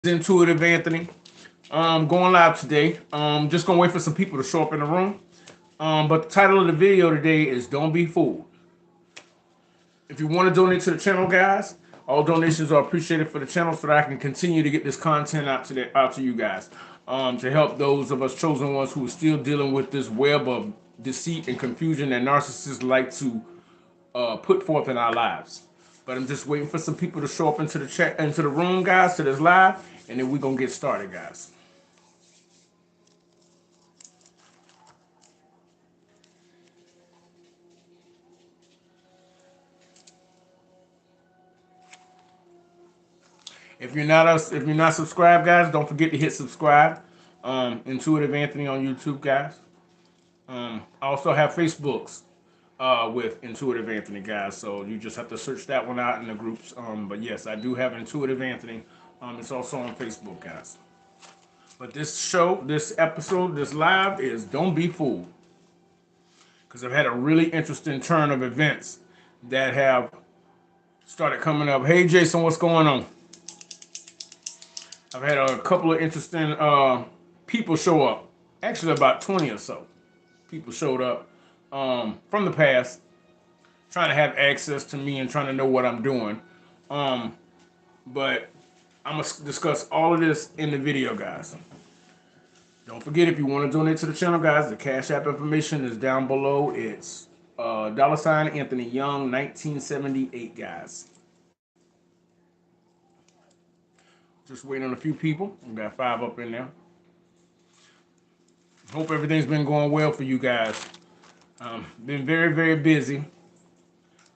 Intuitive Anthony. Going live today. Just gonna wait for some people to show up in the room. But the title of the video today is "Don't Be Fooled." If you want to donate to the channel, guys, all donations are appreciated for the channel, so that I can continue to get this content out to you guys. To help those of us chosen ones who are still dealing with this web of deceit and confusion that narcissists like to put forth in our lives. But I'm just waiting for some people to show up into the chat, into the room, guys, to this live, and then we're gonna get started, guys. If you're not subscribed, guys, don't forget to hit subscribe. Intuitive Anthony on YouTube, guys. I also have Facebooks with Intuitive Anthony, guys. So you just have to search that one out in the groups. But yes, I do have Intuitive Anthony. It's also on Facebook, guys. But this show, this episode, this live is "Don't Be Fooled," because I've had a really interesting turn of events that have started coming up. Hey, Jason, what's going on? I've had a couple of interesting people show up. Actually, about 20 or so people showed up from the past, trying to have access to me and trying to know what I'm doing. But I'm going to discuss all of this in the video, guys. Don't forget, if you want to donate to the channel, guys, the Cash App information is down below. It's $ Anthony Young 1978, guys. Just waiting on a few people. We got 5 up in there. Hope everything's been going well for you guys. Been very, very busy.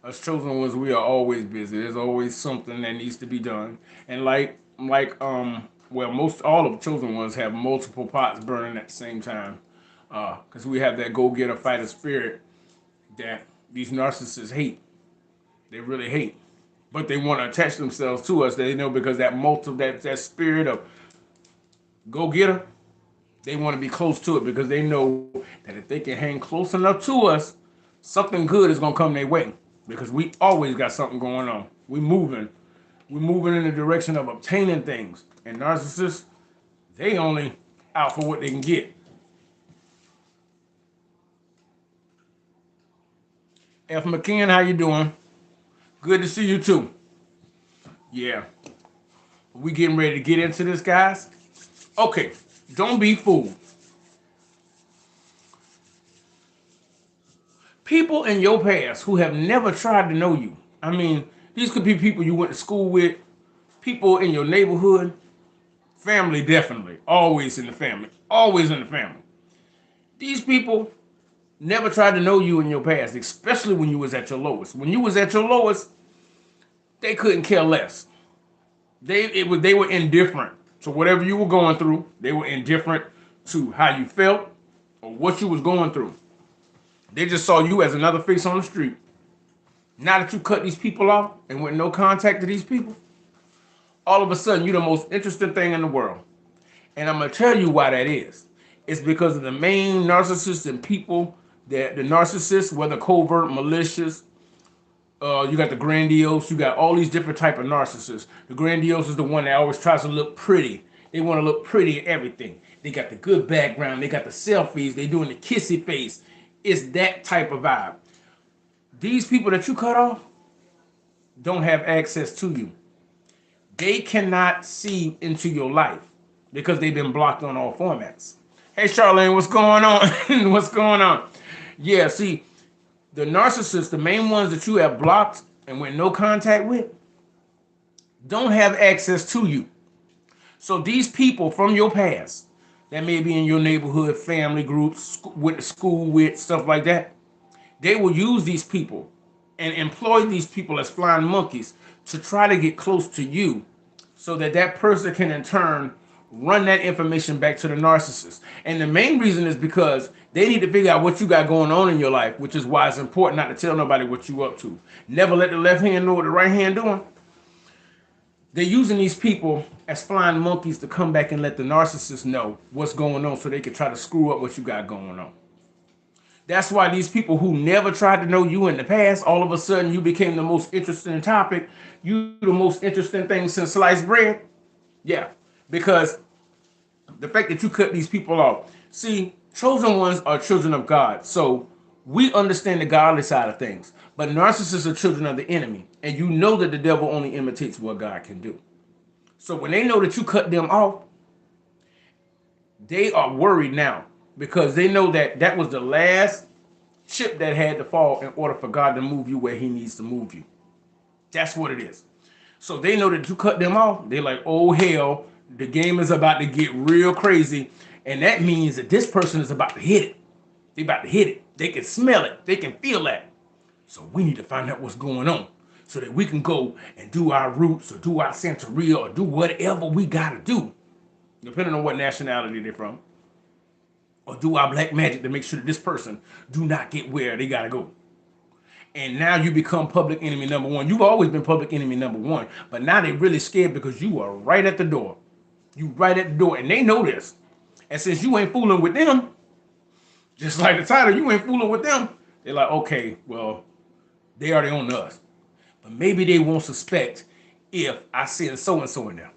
Us chosen ones, we are always busy. There's always something that needs to be done. And most all of the chosen ones have multiple pots burning at the same time. Because we have that go-getter fighter spirit that these narcissists hate. They really hate. But they want to attach themselves to us. They know, because that spirit of go-getter, they want to be close to it, because they know that if they can hang close enough to us, something good is going to come their way. Because we always got something going on. We're moving in the direction of obtaining things. And narcissists, they only out for what they can get. F. McKeon, how you doing? Good to see you too. Yeah. We getting ready to get into this, guys? Okay, don't be fooled. People in your past who have never tried to know you. I mean, these could be people you went to school with, people in your neighborhood, family, definitely. Always in the family. Always in the family. These people never tried to know you in your past, especially when you was at your lowest. When you was at your lowest, they couldn't care less. They were indifferent to whatever you were going through. They were indifferent to how you felt or what you was going through. They just saw you as another face on the street. Now that you cut these people off and went no contact to these people, all of a sudden you're the most interesting thing in the world. And I'm going to tell you why that is. It's because of the main narcissists and people, that the narcissists, whether covert, malicious, you got the grandiose, you got all these different type of narcissists. The grandiose is the one that always tries to look pretty. They want to look pretty at everything. They got the good background. They got the selfies. They doing the kissy face. It's that type of vibe. These people that you cut off don't have access to you. They cannot see into your life because they've been blocked on all formats. Hey, Charlene, what's going on? What's going on? Yeah, see, the narcissists, the main ones that you have blocked and went no contact with, don't have access to you. So these people from your past that may be in your neighborhood, family groups, went to school with, stuff like that, they will use these people and employ these people as flying monkeys to try to get close to you, so that that person can in turn run that information back to the narcissist. And the main reason is because they need to figure out what you got going on in your life, which is why it's important not to tell nobody what you up to. Never let the left hand know what the right hand doing. They're using these people as flying monkeys to come back and let the narcissist know what's going on, so they can try to screw up what you got going on. That's why these people who never tried to know you in the past, all of a sudden you became the most interesting topic. You the most interesting thing since sliced bread. Yeah, Because the fact that you cut these people off. See, chosen ones are children of God. So we understand the godly side of things. But narcissists are children of the enemy. And you know that the devil only imitates what God can do. So when they know that you cut them off, they are worried now because they know that that was the last chip that had to fall in order for God to move you where he needs to move you. That's what it is. So they know that you cut them off. They're like, oh, hell, the game is about to get real crazy. And that means that this person is about to hit it. They about to hit it. They can smell it. They can feel that. So we need to find out what's going on so that we can go and do our roots or do our Santeria or do whatever we got to do, depending on what nationality they're from, or do our black magic to make sure that this person do not get where they got to go. And now you become public enemy number one. You've always been public enemy number one, but now they're really scared because you are right at the door. You right at the door, and they know this. And since you ain't fooling with them, just like the title, you ain't fooling with them, they're like, okay, well, they already on us. But maybe they won't suspect if I send so-and-so in there.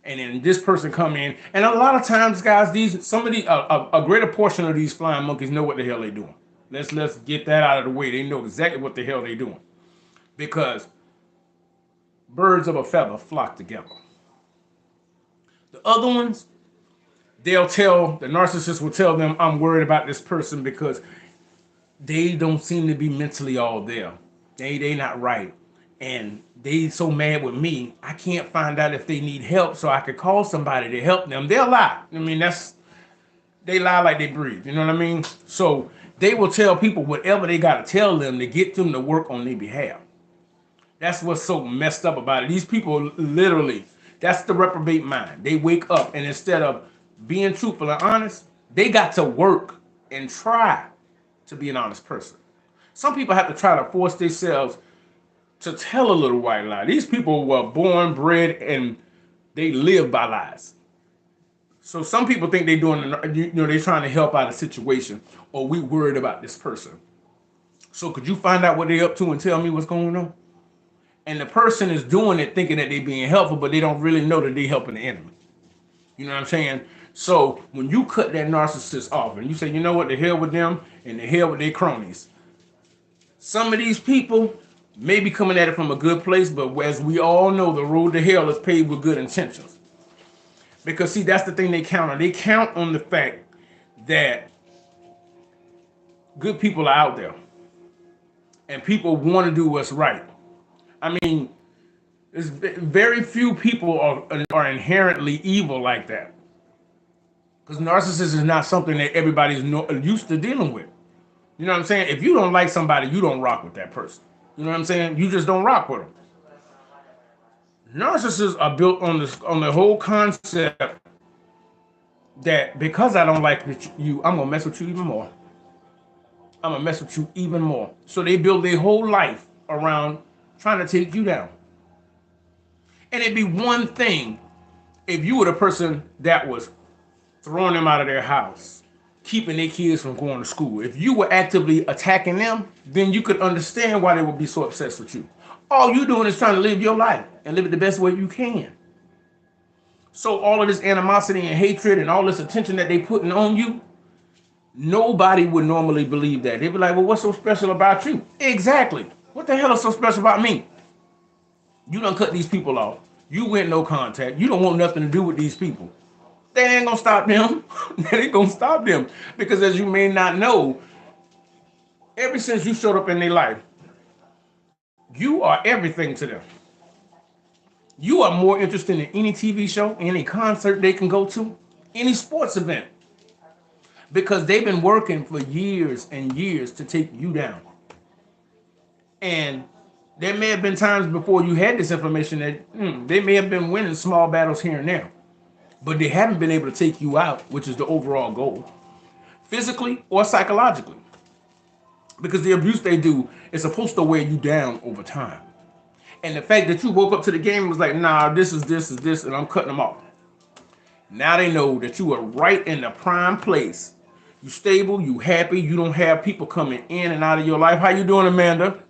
And then this person come in, and a lot of times, guys, a greater portion of these flying monkeys know what the hell they're doing. Let's get that out of the way. They know exactly what the hell they're doing. Because birds of a feather flock together. The other ones, the narcissist will tell them, I'm worried about this person because they don't seem to be mentally all there. They not right. And they so mad with me, I can't find out if they need help so I could call somebody to help them. They'll lie. I mean, they lie like they breathe. You know what I mean? So they will tell people whatever they got to tell them to get them to work on their behalf. That's what's so messed up about it. These people literally, that's the reprobate mind. They wake up and instead of being truthful and honest, they got to work and try to be an honest person. Some people have to try to force themselves to tell a little white lie. These people were born, bred, and they live by lies. So some people think they're they're trying to help out a situation, or we worried about this person. So could you find out what they're up to and tell me what's going on? And the person is doing it thinking that they're being helpful, but they don't really know that they're helping the enemy. You know what I'm saying? So when you cut that narcissist off and you say, you know what, the hell with them and the hell with their cronies. Some of these people may be coming at it from a good place, but as we all know, the road to hell is paved with good intentions. Because see, that's the thing they count on. They count on the fact that good people are out there and people want to do what's right. I mean, there's very few people are inherently evil like that. Because narcissism is not something that everybody's used to dealing with. You know what I'm saying? If you don't like somebody, you don't rock with that person. You know what I'm saying? You just don't rock with them. Narcissists are built on the whole concept that because I don't like you, I'm gonna mess with you even more. I'm gonna mess with you even more. So they build their whole life around trying to take you down. And it'd be one thing if you were the person that was throwing them out of their house, keeping their kids from going to school. If you were actively attacking them, then you could understand why they would be so obsessed with you. All you're doing is trying to live your life and live it the best way you can. So all of this animosity and hatred and all this attention that they putting on you, nobody would normally believe that. They'd be like, well, what's so special about you? Exactly. What the hell is so special about me? You done cut these people off. You went no contact. You don't want nothing to do with these people. They ain't gonna stop them. They ain't gonna stop them. Because as you may not know, ever since you showed up in their life, you are everything to them. You are more interested in any TV show, any concert they can go to, any sports event. Because they've been working for years and years to take you down. And there may have been times before you had this information that they may have been winning small battles here and there. But they haven't been able to take you out, which is the overall goal, physically or psychologically. Because the abuse they do is supposed to wear you down over time. And the fact that you woke up to the game and was like, nah, this, and I'm cutting them off. Now they know that you are right in the prime place. You stable, you happy, you don't have people coming in and out of your life. How you doing, Amanda?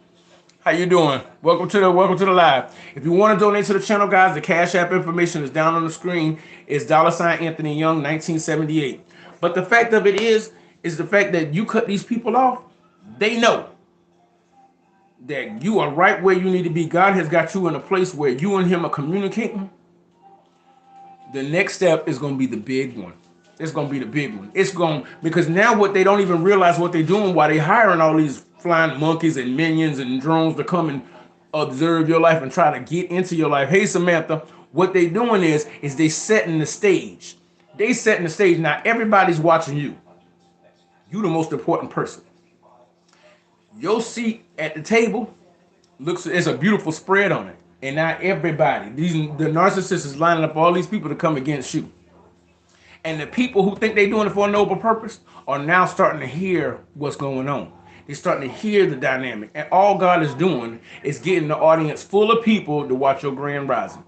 How you doing? Welcome to the live. If you want to donate to the channel, guys, the Cash App information is down on the screen. It's $Anthony Young 1978. But the fact of it is the fact that you cut these people off. They know that you are right where you need to be. God has got you in a place where you and him are communicating. The next step is going to be the big one. It's going to be the big one. It's going because now what they don't even realize what they're doing while they're hiring all these flying monkeys and minions and drones to come and observe your life and try to get into your life. Hey, Samantha, what they doing is they setting the stage. They setting the stage. Now everybody's watching you. You the most important person. Your seat at the table looks, it's a beautiful spread on it. And now everybody, the narcissist is lining up all these people to come against you. And the people who think they're doing it for a noble purpose are now starting to hear what's going on. They're starting to hear the dynamic. And all God is doing is getting the audience full of people to watch your grand rising.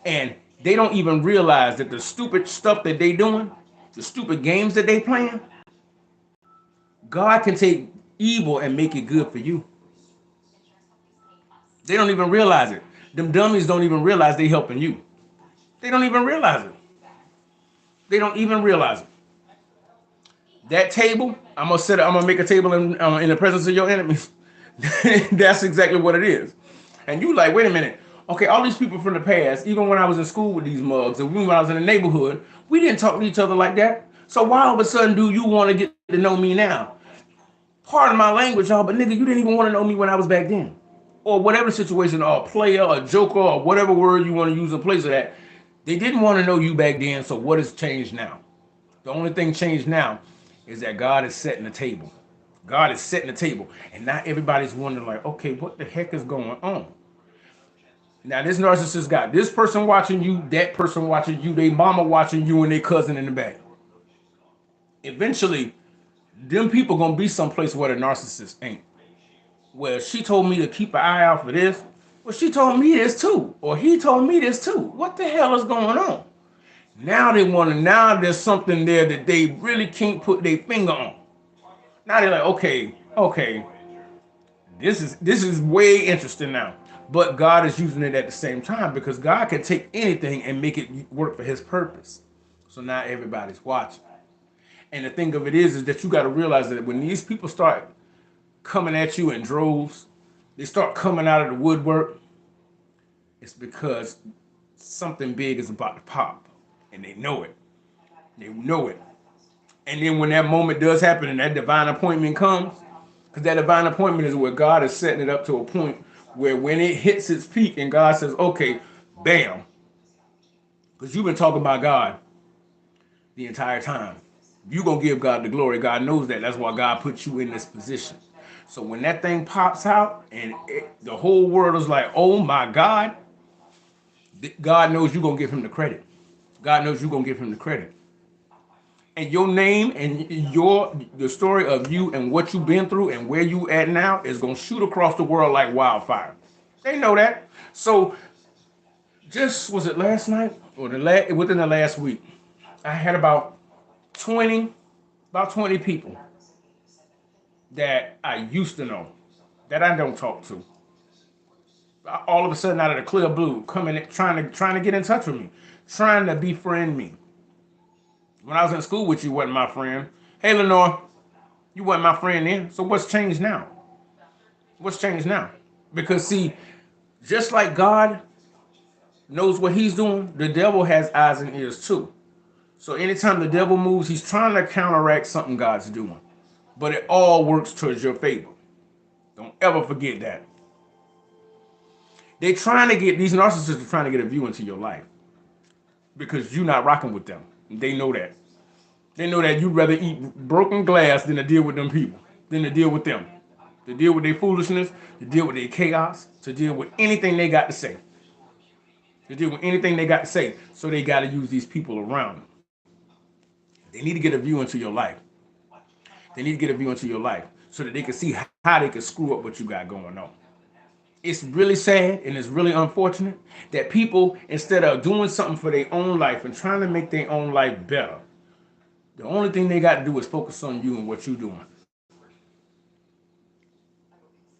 And they don't even realize that the stupid stuff that they doing, the stupid games that they playing, God can take evil and make it good for you. They don't even realize it. Them dummies don't even realize they helping you. They don't even realize it. They don't even realize it. That table, I'm gonna make a table in the presence of your enemies. That's exactly what it is. And you like, wait a minute. Okay, all these people from the past, even when I was in school with these mugs, and when I was in the neighborhood, we didn't talk to each other like that. So why all of a sudden do you want to get to know me now? Pardon my language, y'all, but nigga, you didn't even want to know me when I was back then. Or whatever situation, or a player, or a joker, or whatever word you want to use in place of that. They didn't want to know you back then, so what has changed now? The only thing changed now is that God is setting the table. God is setting the table. And now everybody's wondering, like, okay, what the heck is going on? Now, this narcissist got this person watching you, that person watching you, they mama watching you, and their cousin in the back. Eventually, them people gonna be someplace where the narcissist ain't. Well, she told me to keep an eye out for this. Well, she told me this too. Or he told me this too. What the hell is going on? Now they want to, now there's something there that they really can't put their finger on. Now they're like, okay, this is way interesting now. But God is using it at the same time because God can take anything and make it work for his purpose. So now everybody's watching. And the thing of it is that you got to realize that when these people start coming at you in droves, they start coming out of the woodwork, it's because something big is about to pop. And they know it. They know it. And then when that moment does happen and that divine appointment comes, because that divine appointment is where God is setting it up to a point where when it hits its peak and God says, okay, bam. Because you've been talking about God the entire time. You're going to give God the glory. God knows that. That's why God put you in this position. So when that thing pops out and the whole world is like, oh my God, God knows you're going to give him the credit. God knows you're going to give him the credit. And your name and the story of you and what you've been through and where you at now is going to shoot across the world like wildfire. They know that. So just, was it last night or within the last week, I had about 20 people that I used to know that I don't talk to. All of a sudden out of the clear blue, coming trying to get in touch with me, trying to befriend me. When I was in school with you, wasn't my friend. Hey, Lenore, you wasn't my friend then. So what's changed now? What's changed now? Because see, just like God knows what he's doing, the devil has eyes and ears too. So anytime the devil moves, he's trying to counteract something God's doing. But it all works towards your favor. Don't ever forget that. These narcissists are trying to get a view into your life. Because you're not rocking with them. They know that. They know that you'd rather eat broken glass than to deal with them people, than to deal with them. To deal with their foolishness, to deal with their chaos, to deal with anything they got to say. To deal with anything they got to say. So they got to use these people around them. They need to get a view into your life. They need to get a view into your life so that they can see how they can screw up what you got going on. It's really sad and it's really unfortunate that people, instead of doing something for their own life and trying to make their own life better, the only thing they got to do is focus on you and what you're doing.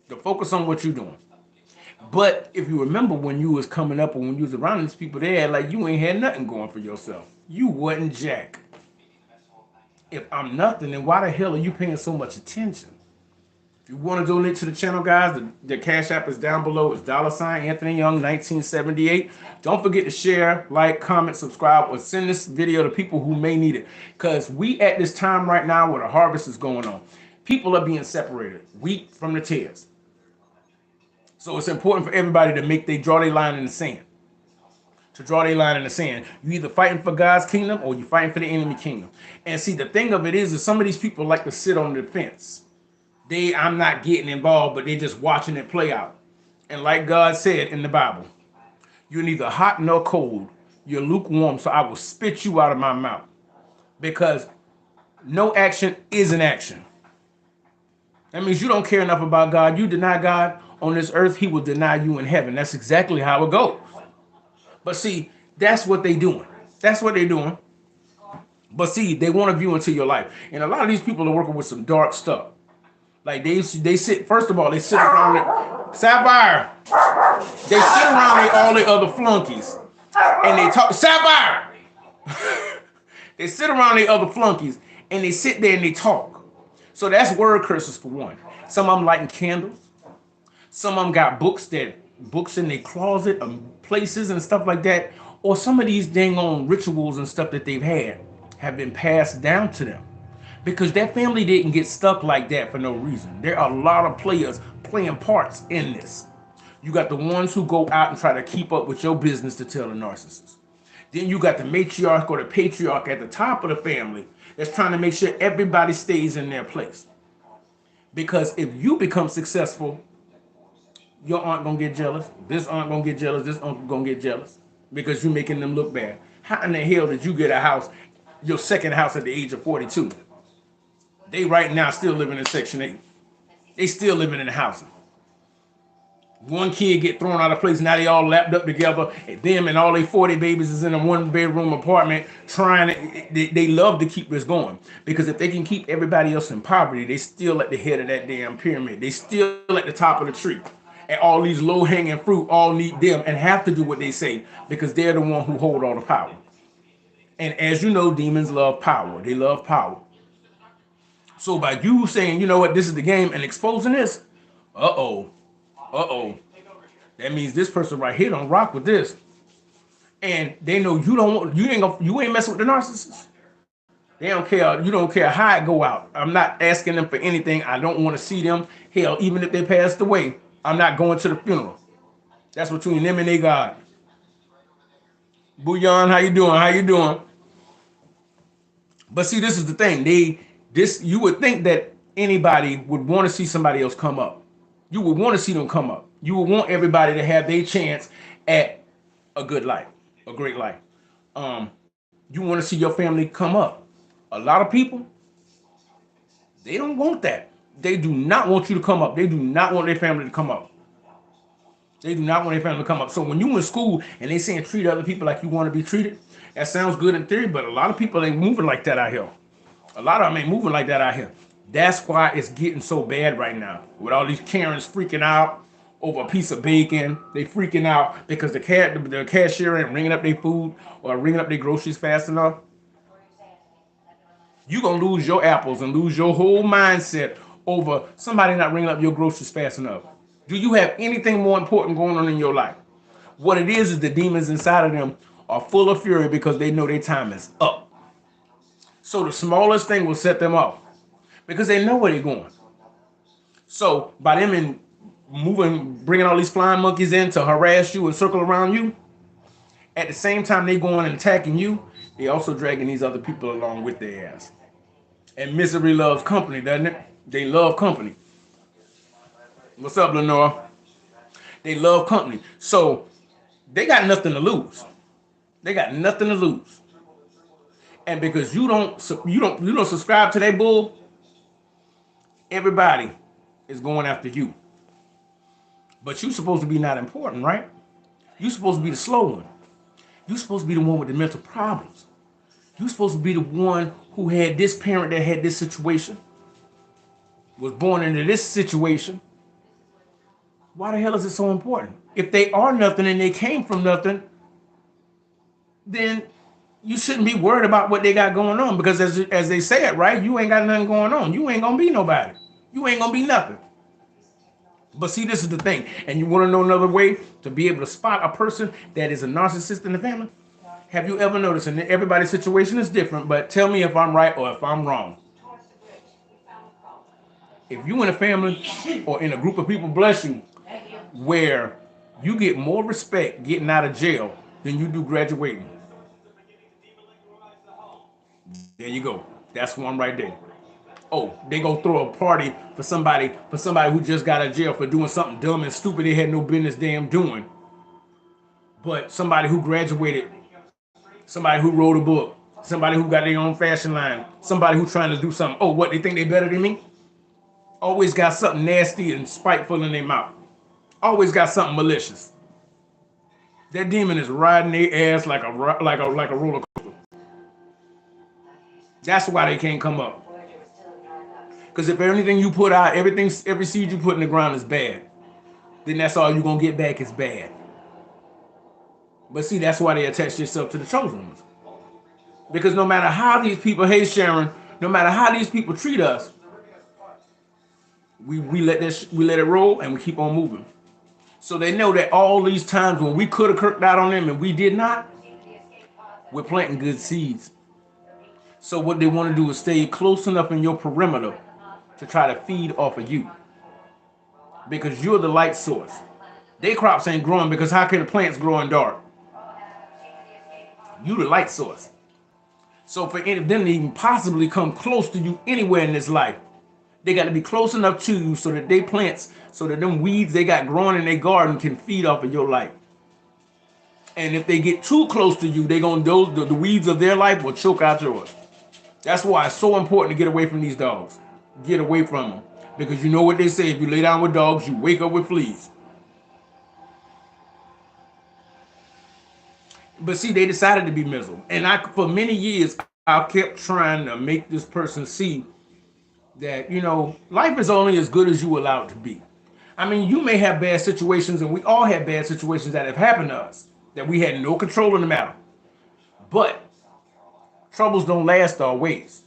To focus on what you're doing. But if you remember when you was coming up or when you was around these people, they had like you ain't had nothing going for yourself. You wasn't jack. If I'm nothing, then why the hell are you paying so much attention? If you want to donate to the channel, guys, the Cash App is down below. It's $Anthony Young 1978. Don't forget to share, like, comment, subscribe, or send this video to people who may need it. Because we at this time right now where the harvest is going on, people are being separated, wheat from the tares. So it's important for everybody to draw their line in the sand. To draw their line in the sand. You either fighting for God's kingdom or you fighting for the enemy kingdom. And see, the thing of it is some of these people like to sit on the fence. I'm not getting involved, but they're just watching it play out. And like God said in the Bible, you're neither hot nor cold. You're lukewarm, so I will spit you out of my mouth. Because no action is an action. That means you don't care enough about God. You deny God on this earth, he will deny you in heaven. That's exactly how it goes. But see, that's what they're doing. That's what they're doing. But see, they want to view into your life. And a lot of these people are working with some dark stuff. Like they sit, first of all, they sit around it. Sapphire. They sit around all the other flunkies. And they talk, Sapphire. They sit around the other flunkies and they sit there and they talk. So that's word curses for one. Some of them lighting candles. Some of them got books in their closet, places and stuff like that. Or some of these dang on rituals and stuff that they've had have been passed down to them. Because that family didn't get stuck like that for no reason. There are a lot of players playing parts in this. You got the ones who go out and try to keep up with your business to tell the narcissist. Then you got the matriarch or the patriarch at the top of the family that's trying to make sure everybody stays in their place. Because if you become successful, your aunt gonna get jealous, this aunt gonna get jealous, this uncle gonna get jealous because you're making them look bad. How in the hell did you get a house, your second house at the age of 42? They right now still living in Section 8. They still living in the housing. One kid get thrown out of place, now they all lapped up together. And them and all their 40 babies is in a one-bedroom apartment trying to, they love to keep this going. Because if they can keep everybody else in poverty, they still at the head of that damn pyramid. They still at the top of the tree. And all these low-hanging fruit all need them and have to do what they say because they're the one who hold all the power. And as you know, demons love power. They love power. So by you saying, you know what, this is the game and exposing this, that means this person right here don't rock with this. And they know you ain't messing with the narcissist. They don't care, you don't care how it go out. I'm not asking them for anything. I don't want to see them. Hell, even if they passed away, I'm not going to the funeral. That's between them and their God. Bouillon, how you doing? How you doing? But see, this is the thing. You would think that anybody would want to see somebody else come up. You would want to see them come up. You would want everybody to have their chance at a good life, a great life. You want to see your family come up. A lot of people, they don't want that. They do not want you to come up. They do not want their family to come up. They do not want their family to come up. So when you in school and they saying treat other people like you want to be treated, that sounds good in theory, but a lot of people ain't moving like that out here. A lot of them ain't moving like that out here. That's why it's getting so bad right now. With all these Karens freaking out over a piece of bacon. They freaking out because the cashier ain't ringing up their food or ringing up their groceries fast enough. You're going to lose your apples and lose your whole mindset over somebody not ringing up your groceries fast enough. Do you have anything more important going on in your life? What it is the demons inside of them are full of fury because they know their time is up. So the smallest thing will set them off because they know where they're going. So by them bringing all these flying monkeys in to harass you and circle around you, at the same time they going and attacking you, they also dragging these other people along with their ass. And misery loves company, doesn't it? They love company. What's up, Lenore? They love company. So they got nothing to lose. They got nothing to lose. And because you don't subscribe to that bull, everybody is going after you. But you're supposed to be not important, right? You're supposed to be the slow one. You're supposed to be the one with the mental problems. You're supposed to be the one who had this parent that had this situation, was born into this situation. Why the hell is it so important? If they are nothing and they came from nothing, then you shouldn't be worried about what they got going on, because as they say it, right? You ain't got nothing going on. You ain't gonna be nobody. You ain't gonna be nothing. But see, this is the thing. And you want to know another way to be able to spot a person that is a narcissist in the family? Have you ever noticed, and everybody's situation is different, but tell me if I'm right or if I'm wrong. If you in a family or in a group of people, bless you, where you get more respect getting out of jail than you do graduating. There you go. That's one right there. Oh, they go throw a party for somebody who just got out of jail for doing something dumb and stupid they had no business damn doing. But somebody who graduated, somebody who wrote a book, somebody who got their own fashion line, somebody who trying to do something. Oh, what, they think they better than me? Always got something nasty and spiteful in their mouth. Always got something malicious. That demon is riding their ass like a roller coaster. That's why they can't come up. Because if anything you put out, every seed you put in the ground is bad, then that's all you're gonna get back is bad. But see, that's why they attach themselves to the chosen ones. Because no matter how these people, hey Sharon, no matter how these people treat us, we let it roll and we keep on moving. So they know that all these times when we could have kirked out on them and we did not, we're planting good seeds. So what they want to do is stay close enough in your perimeter to try to feed off of you, because you're the light source. Their crops ain't growing because how can the plants grow in dark? You the light source. So for any of them to even possibly come close to you anywhere in this life, they got to be close enough to you so that they plants, so that them weeds they got growing in their garden can feed off of your light. And if they get too close to you, they gonna the weeds of their life will choke out yours. That's why it's so important to get away from these dogs. Get away from them, because you know what they say: if you lay down with dogs, you wake up with fleas. But see, they decided to be miserable, and for many years, I kept trying to make this person see that life is only as good as you allow it to be. I mean, you may have bad situations, and we all have bad situations that have happened to us that we had no control in the matter. But troubles don't last always.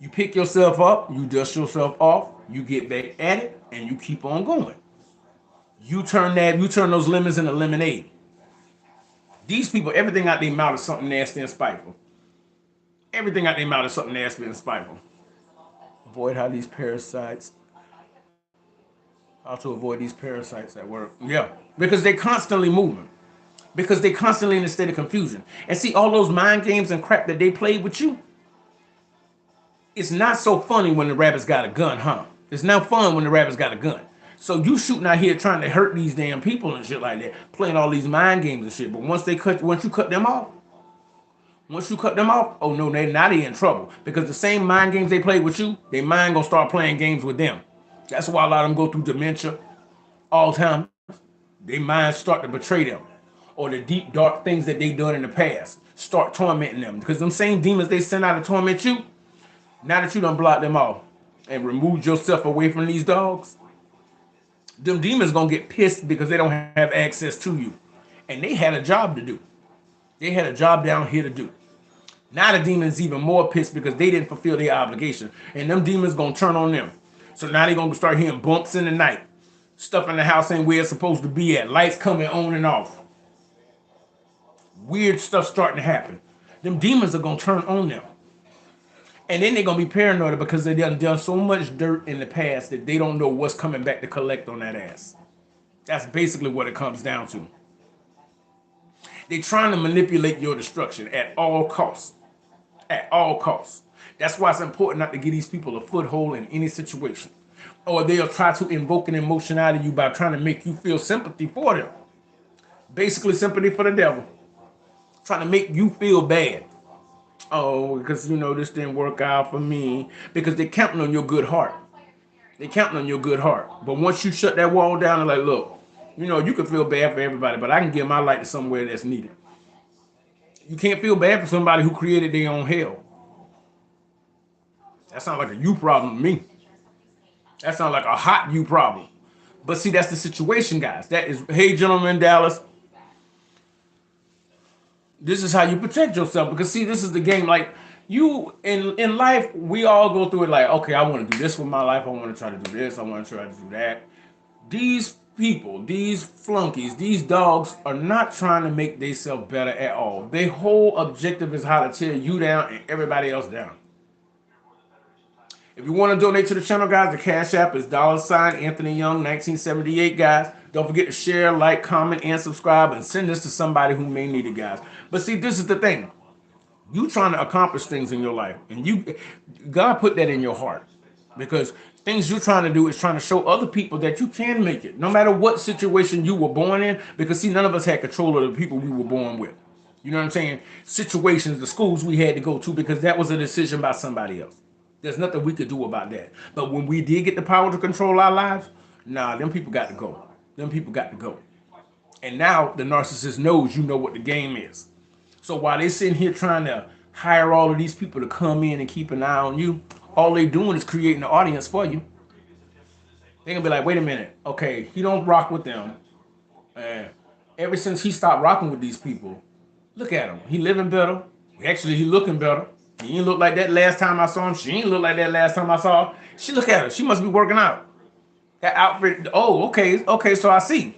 You pick yourself up, you dust yourself off, you get back at it, and you keep on going. You turn those lemons into lemonade. These people, everything out their mouth is something nasty and spiteful. Everything out their mouth is something nasty and spiteful. Avoid how these parasites. How to avoid these parasites at work. Yeah, because they're constantly moving. Because they're constantly in a state of confusion. And see, all those mind games and crap that they played with you, it's not so funny when the rabbit's got a gun, huh? It's not fun when the rabbit's got a gun. So you shooting out here trying to hurt these damn people and shit like that, playing all these mind games and shit. But once you cut them off, oh no, they in trouble. Because the same mind games they played with you, their mind gonna start playing games with them. That's why a lot of them go through dementia, Alzheimer's. Their minds start to betray them. Or the deep, dark things that they done in the past start tormenting them. Because them same demons they send out to torment you, now that you done blocked them off and removed yourself away from these dogs, them demons gonna get pissed because they don't have access to you. And they had a job to do. They had a job down here to do. Now the demons even more pissed because they didn't fulfill their obligation. And them demons gonna turn on them. So now they gonna start hearing bumps in the night. Stuff in the house ain't where it's supposed to be at. Lights coming on and off. Weird stuff starting to happen. Them demons are gonna turn on them. And then they're gonna be paranoid because they done so much dirt in the past that they don't know what's coming back to collect on that ass. That's basically what it comes down to. They're trying to manipulate your destruction at all costs. At all costs. That's why it's important not to give these people a foothold in any situation. Or they'll try to invoke an emotion out of you by trying to make you feel sympathy for them. Basically, sympathy for the devil. Trying to make you feel bad. Oh, because this didn't work out for me. Because they're counting on your good heart. They're counting on your good heart. But once you shut that wall down and like, look, you can feel bad for everybody, but I can give my light to somewhere that's needed. You can't feel bad for somebody who created their own hell. That sounds like a you problem to me. That sounds like a hot you problem. But see, that's the situation, guys. That is, hey, gentlemen, Dallas, this is how you protect yourself. Because see, this is the game. Like you in life, we all go through it. Like, okay, I want to do this with my life. I want to try to do this. I want to try to do that. These people, these flunkies, these dogs are not trying to make themselves better at all. Their whole objective is how to tear you down and everybody else down. If you want to donate to the channel, guys, the Cash App is $Anthony Young 1978, guys. Don't forget to share, like, comment, and subscribe, and send this to somebody who may need it, guys. But see, this is the thing. You trying to accomplish things in your life, and God put that in your heart, because things you're trying to do is trying to show other people that you can make it, no matter what situation you were born in. Because see, none of us had control of the people we were born with. You know what I'm saying? Situations, the schools we had to go to, because that was a decision by somebody else. There's nothing we could do about that. But when we did get the power to control our lives, nah, them people got to go. Them people got to go. And now the narcissist knows you know what the game is. So while they sitting here trying to hire all of these people to come in and keep an eye on you, all they doing is creating an audience for you. They're gonna be like, wait a minute, okay, he don't rock with them. And ever since he stopped rocking with these people, look at him. He living better. Actually, he looking better. He ain't look like that last time I saw him. She ain't look like that last time I saw her. She look at her. She must be working out. That outfit. Oh, okay. So I see.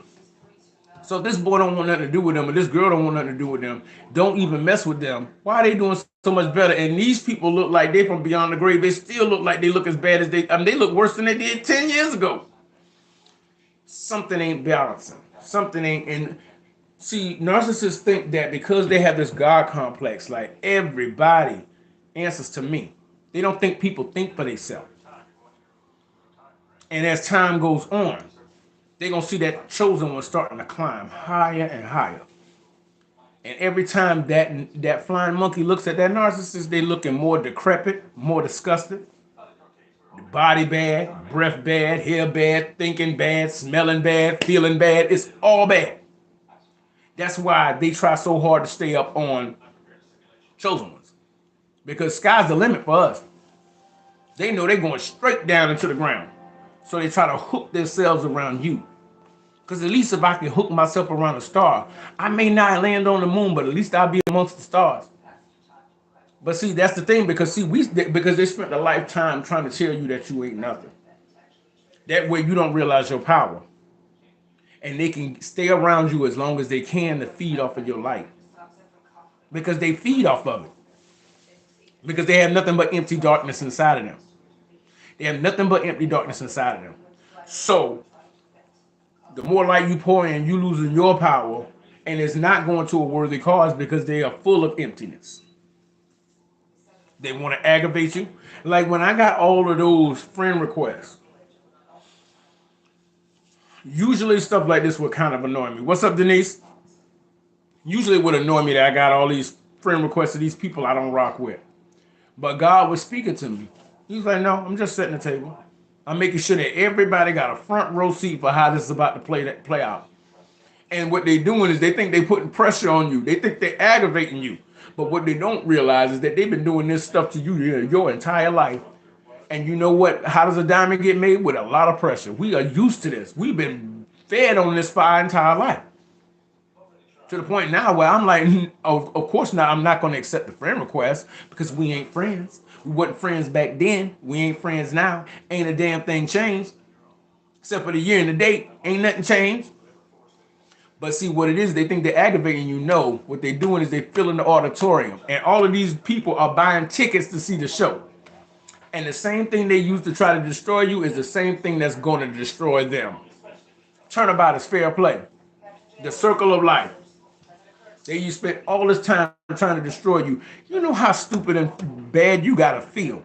So if this boy don't want nothing to do with them, or this girl don't want nothing to do with them, don't even mess with them. Why are they doing so much better? And these people look like they from beyond the grave. They still look like they look as bad as they look worse than they did 10 years ago. Something ain't balancing. Something ain't. And see, narcissists think that because they have this God complex, like everybody answers to me. They don't think people think for themselves. And as time goes on, they're going to see that chosen one starting to climb higher and higher. And every time that flying monkey looks at that narcissist, they looking more decrepit, more disgusted. Body bad, breath bad, hair bad, thinking bad, smelling bad, feeling bad. It's all bad. That's why they try so hard to stay up on chosen ones. Because sky's the limit for us. They know they're going straight down into the ground. So they try to hook themselves around you. Because at least if I can hook myself around a star, I may not land on the moon, but at least I'll be amongst the stars. But see, that's the thing, because because they spent a lifetime trying to tell you that you ain't nothing. That way you don't realize your power. And they can stay around you as long as they can to feed off of your light. Because they feed off of it. Because they have nothing but empty darkness inside of them. They have nothing but empty darkness inside of them. So the more light you pour in, you losing your power, and it's not going to a worthy cause because they are full of emptiness. They want to aggravate you. Like when I got all of those friend requests, usually stuff like this would kind of annoy me. What's up, Denise? Usually it would annoy me that I got all these friend requests of these people I don't rock with. But God was speaking to me. He's like, no, I'm just setting the table. I'm making sure that everybody got a front row seat for how this is about to play out. And what they're doing is they think they're putting pressure on you. They think they're aggravating you. But what they don't realize is that they've been doing this stuff to you your entire life. And you know what? How does a diamond get made? With a lot of pressure. We are used to this. We've been fed on this for our entire life. To the point now where I'm like, of course not, I'm not going to accept the friend request because we ain't friends. We weren't friends back then. We ain't friends now. Ain't a damn thing changed. Except for the year and the date. Ain't nothing changed. But see what it is, they think they're aggravating you. No, what they're doing is they're filling the auditorium. And all of these people are buying tickets to see the show. And the same thing they use to try to destroy you is the same thing that's going to destroy them. Turnabout is fair play. The circle of life. You spent all this time trying to destroy you. You know how stupid and bad you gotta feel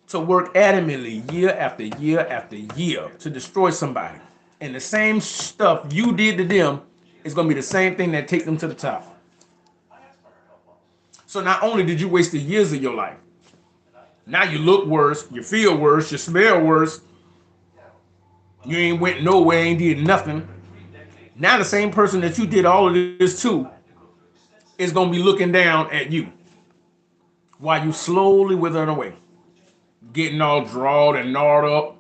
to work adamantly year after year after year to destroy somebody. And the same stuff you did to them is gonna be the same thing that take them to the top. So not only did you waste the years of your life, now you look worse, you feel worse, you smell worse, you ain't went nowhere, ain't did nothing. Now the same person that you did all of this to is going to be looking down at you while you slowly withering away, getting all drawed and gnawed up.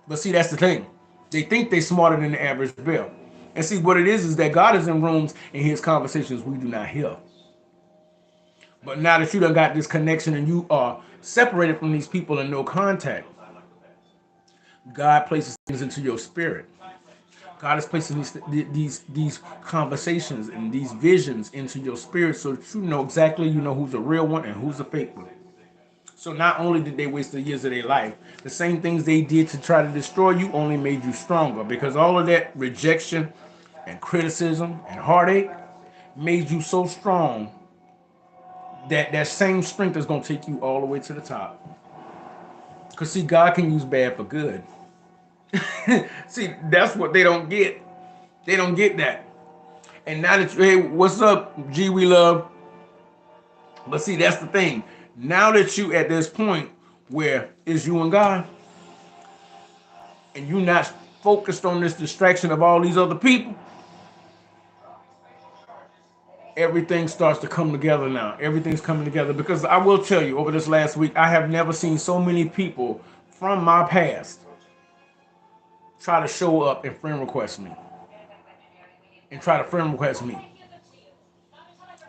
But see, that's the thing. They think they're smarter than the average bear. And see, what it is that God is in rooms and hears conversations we do not hear. But now that you done got this connection and you are separated from these people and no contact, God places things into your spirit. God is placing these conversations and these visions into your spirit so that you know exactly, you know, who's a real one and who's a fake one. So not only did they waste the years of their life, the same things they did to try to destroy you only made you stronger, because all of that rejection and criticism and heartache made you so strong that that same strength is going to take you all the way to the top. Because see, God can use bad for good. See, that's what they don't get. They don't get that. And now that you, hey, what's up, G, we love. But see, that's the thing. Now that you at this point where it's you and God, and you not focused on this distraction of all these other people, everything starts to come together now. Everything's coming together, because I will tell you, over this last week, I have never seen so many people from my past try to show up and friend request me. And try to friend request me.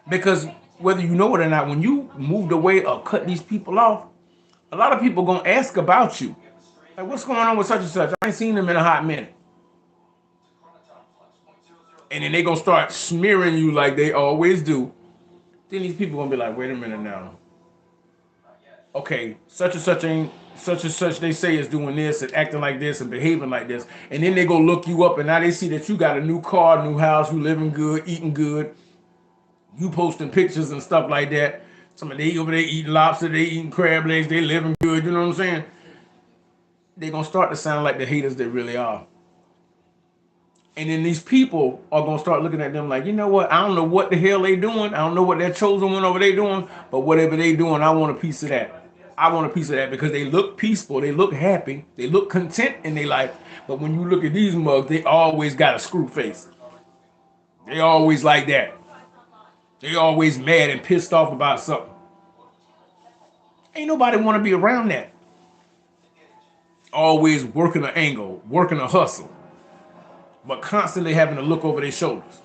Because whether you know it or not, when you moved away or cut these people off, a lot of people gonna ask about you. Like, what's going on with such and such? I ain't seen them in a hot minute. And then they gonna start smearing you like they always do. Then these people gonna be like, wait a minute now. Okay, such and such ain't such and such, they say, is doing this and acting like this and behaving like this. And then they go look you up, and now they see that you got a new car, new house, you living good, eating good, you posting pictures and stuff like that. Somebody they over there eating lobster, they eating crab legs, they living good, you know what I'm saying? They're gonna start to sound like the haters they really are. And then these people are gonna start looking at them like, you know what? I don't know what the hell they doing. I don't know what that chosen one over there doing, but whatever they doing, I want a piece of that. I want a piece of that, because they look peaceful, they look happy, they look content in their life. But when you look at these mugs, they always got a screw face. They always like that. They always mad and pissed off about something. Ain't nobody want to be around that. Always working an angle, working a hustle, but constantly having to look over their shoulders.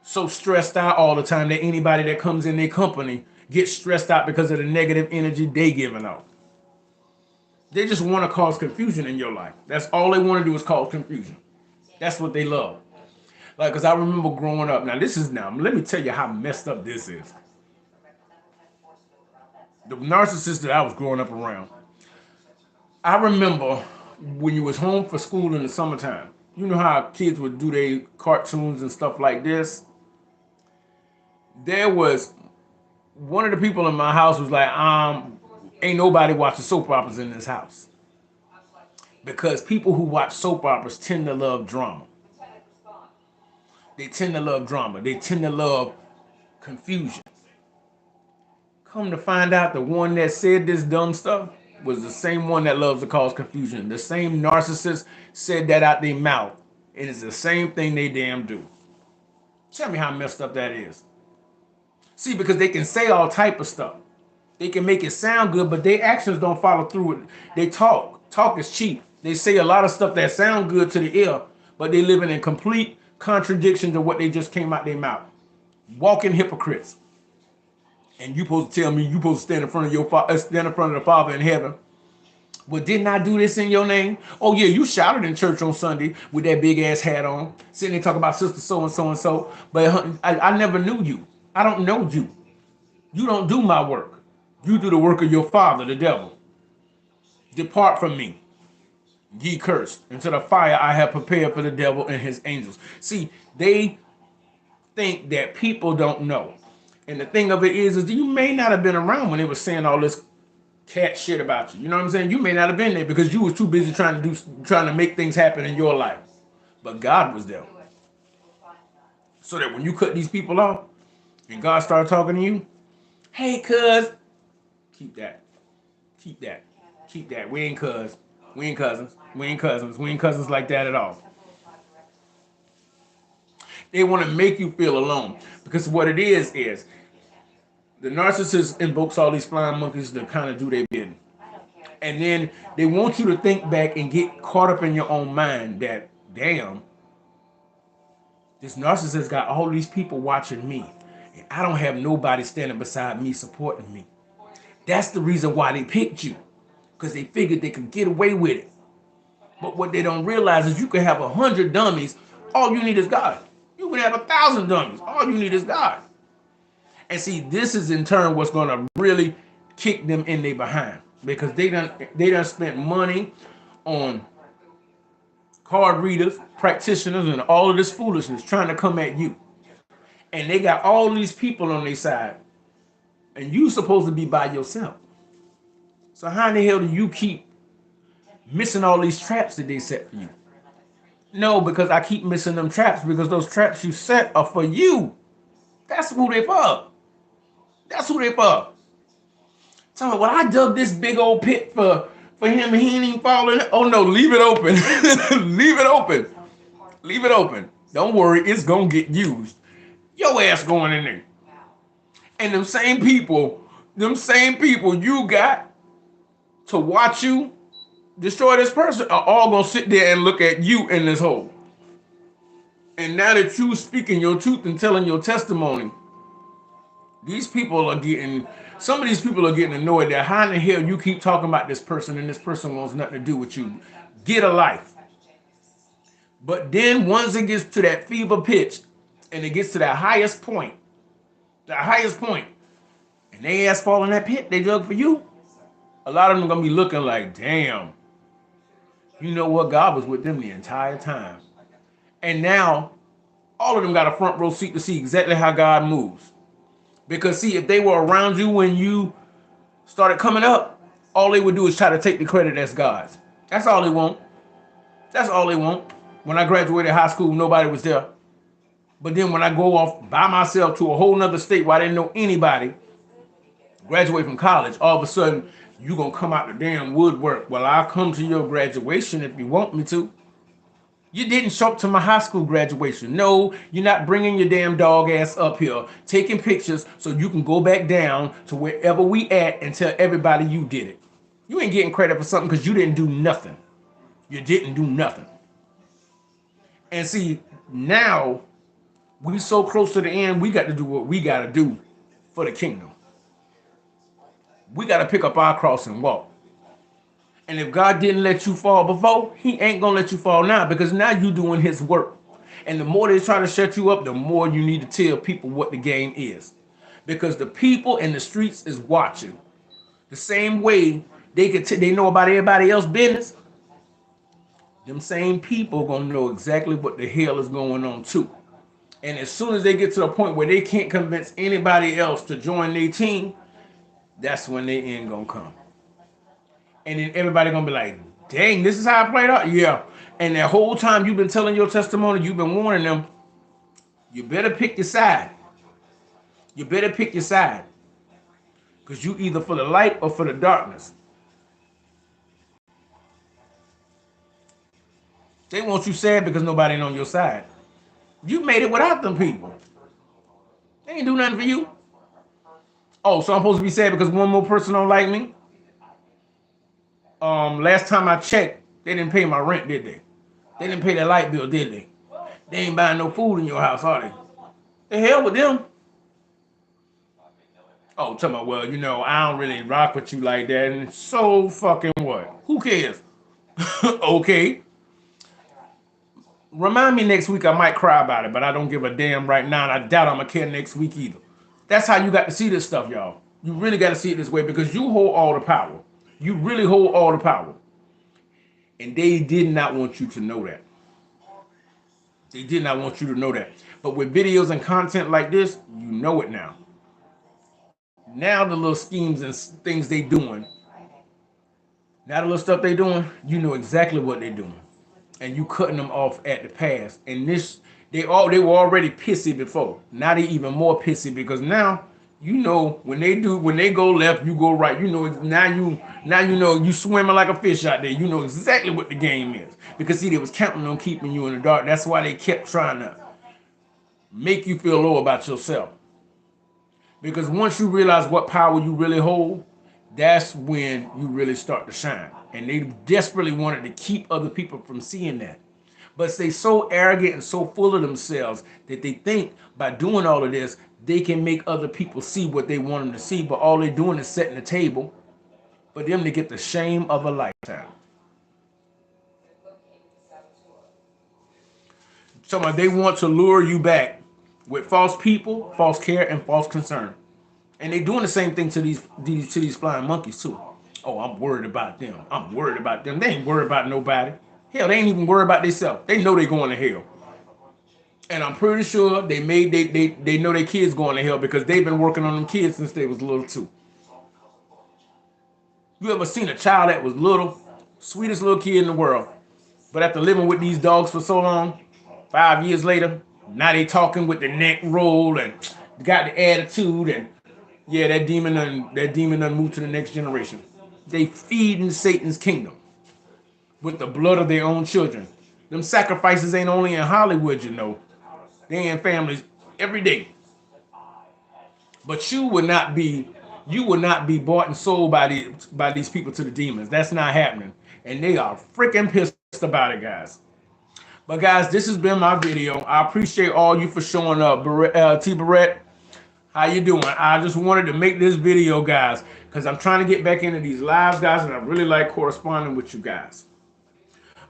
So stressed out all the time that anybody that comes in their company gets stressed out because of the negative energy they giving out. They just want to cause confusion in your life. That's all they want to do, is cause confusion. That's what they love. Like, because I remember growing up. Now, let me tell you how messed up this is. The narcissist that I was growing up around. I remember when you was home for school in the summertime. You know how kids would do their cartoons and stuff like this? There was one of the people in my house was like, ain't nobody watching soap operas in this house. Because people who watch soap operas tend to love drama. They tend to love drama. They tend to love confusion. Come to find out, the one that said this dumb stuff was the same one that loves to cause confusion. The same narcissist said that out their mouth. It is the same thing they damn do. Tell me how messed up that is. See, because they can say all type of stuff. They can make it sound good, but their actions don't follow through it. They talk. Talk is cheap. They say a lot of stuff that sound good to the ear, but they live in complete contradiction to what they just came out their mouth. Walking hypocrites. And you supposed to tell me you supposed to stand in front of stand in front of the Father in heaven. Well, didn't I do this in your name? Oh yeah, you shouted in church on Sunday with that big ass hat on, sitting there talking about sister so and so and so. But I never knew you. I don't know you. You don't do my work. You do the work of your father, the devil. Depart from me, ye cursed, into the fire I have prepared for the devil and his angels. See, they think that people don't know. And the thing of it is you may not have been around when they were saying all this cat shit about you. You know what I'm saying? You may not have been there because you was too busy trying to make things happen in your life. But God was there. So that when you cut these people off and God started talking to you, hey, cuz, keep that. Keep that. Keep that. We ain't cuz. We ain't cousins. We ain't cousins. We ain't cousins like that at all. They want to make you feel alone. Because what it is the narcissist invokes all these flying monkeys to kind of do their bidding. And then they want you to think back and get caught up in your own mind that, damn, this narcissist got all these people watching me. And I don't have nobody standing beside me supporting me. That's the reason why they picked you. Because they figured they could get away with it. But what they don't realize is you can have 100 dummies. All you need is God. You can have 1,000 dummies. All you need is God. And see, this is in turn what's going to really kick them in their behind. Because they done spent money on card readers, practitioners, and all of this foolishness trying to come at you. And they got all these people on their side. And you supposed to be by yourself. So how in the hell do you keep missing all these traps that they set for you? No, because I keep missing them traps because those traps you set are for you. That's who they for. That's who they for. So when I dug this big old pit for him, he ain't even falling. Oh no, leave it open. Leave it open. Leave it open. Don't worry, it's gonna get used. Your ass going in there. And them same people you got to watch you destroy this person are all gonna sit there and look at you in this hole. And now that you speaking your truth and telling your testimony, some of these people are getting annoyed that how in the hell you keep talking about this person and this person wants nothing to do with you. Get a life. But then once it gets to that fever pitch and it gets to that highest point, and they ass fall in that pit they dug for you, a lot of them are gonna be looking like, damn, you know what? God was with them the entire time. And now all of them got a front row seat to see exactly how God moves. Because see, if they were around you when you started coming up, all they would do is try to take the credit as God's. That's all they want. That's all they want. When I graduated high school, nobody was there. But then when I go off by myself to a whole nother state where I didn't know anybody, graduate from college, all of a sudden, you gonna come out the damn woodwork. Well, I'll come to your graduation if you want me to. You didn't show up to my high school graduation. No, you're not bringing your damn dog ass up here, taking pictures so you can go back down to wherever we at and tell everybody you did it. You ain't getting credit for something because you didn't do nothing. You didn't do nothing. And see, now we so close to the end, we got to do what we got to do for the kingdom. We got to pick up our cross and walk. And if God didn't let you fall before, he ain't going to let you fall now because now you're doing his work. And the more they try to shut you up, the more you need to tell people what the game is. Because the people in the streets is watching. The same way they know about everybody else's business, them same people going to know exactly what the hell is going on too. And as soon as they get to the point where they can't convince anybody else to join their team, that's when their end going to come. And then everybody gonna be like, dang, this is how I played out? Yeah. And that whole time you've been telling your testimony, you've been warning them, you better pick your side. You better pick your side. Because you either for the light or for the darkness. They want you sad because nobody ain't on your side. You made it without them people. They ain't do nothing for you. Oh, so I'm supposed to be sad because one more person don't like me? Last time I checked, they didn't pay my rent, did they? They didn't pay their light bill, did they? They ain't buying no food in your house, are they? The hell with them. Oh, tell me, well, I don't really rock with you like that, and so fucking what? Who cares? Okay. Remind me next week, I might cry about it, but I don't give a damn right now, and I doubt I'm gonna care next week either. That's how you got to see this stuff, y'all. You really got to see it this way because you hold all the power. You really hold all the power. And they did not want you to know that. They did not want you to know that. But with videos and content like this, you know it now. Now the little schemes and things they doing, now the little stuff they doing, you know exactly what they're doing. And you cutting them off at the pass. And they were already pissy before. Now they even more pissy because now when they go left, you go right. Now you know you swimming like a fish out there. You know exactly what the game is. Because see, they was counting on keeping you in the dark. That's why they kept trying to make you feel low about yourself. Because once you realize what power you really hold, that's when you really start to shine. And they desperately wanted to keep other people from seeing that. But they so arrogant and so full of themselves that they think by doing all of this, they can make other people see what they want them to see. But all they're doing is setting the table for them to get the shame of a lifetime. So they want to lure you back with false people, false care, and false concern. And they're doing the same thing to these flying monkeys too. Oh, I'm worried about them. I'm worried about them. They ain't worried about nobody. Hell, they ain't even worried about themselves. They know they're going to hell. And I'm pretty sure they know their kids going to hell because they've been working on them kids since they was little too. You ever seen a child that was little, sweetest little kid in the world, but after living with these dogs for so long, 5 years later, now they talking with the neck roll and got the attitude, and yeah, that demon done moved to the next generation. They feeding Satan's kingdom with the blood of their own children. Them sacrifices ain't only in Hollywood, you know. They in families every day. But you will not be bought and sold by these people to the demons. That's not happening. And they are freaking pissed about it, guys. But guys, this has been my video. I appreciate all you for showing up. T Barrett, how you doing? I just wanted to make this video, guys, because I'm trying to get back into these lives, guys, and I really like corresponding with you guys.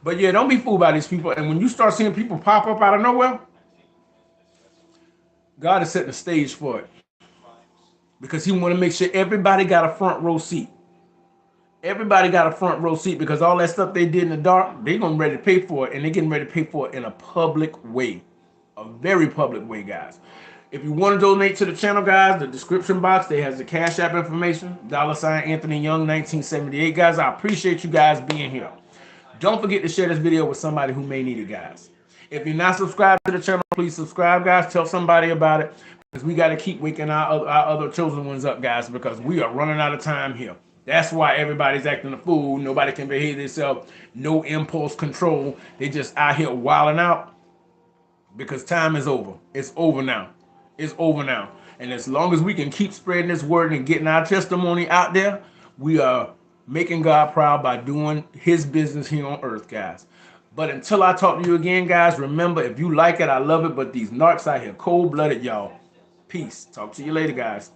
But yeah, don't be fooled by these people. And when you start seeing people pop up out of nowhere, God is setting the stage for it. Because he want to make sure everybody got a front row seat. Everybody got a front row seat because all that stuff they did in the dark, they gonna ready to pay for it, and they getting ready to pay for it in a public way, a very public way, guys. If you want to donate to the channel, guys, the description box, there has the Cash App information, $ Anthony Young 1978, guys. I appreciate you guys being here. Don't forget to share this video with somebody who may need it, guys. If you're not subscribed to the channel, please subscribe, guys. Tell somebody about it because we got to keep waking our other chosen ones up, guys, because we are running out of time here. That's why everybody's acting a fool. Nobody can behave themselves. No impulse control. They just out here wilding out because time is over. It's over now. It's over now. And as long as we can keep spreading this word and getting our testimony out there, we are making God proud by doing his business here on earth, guys. But until I talk to you again, guys, remember, if you like it, I love it. But these narcs out here, cold-blooded, y'all. Peace. Talk to you later, guys.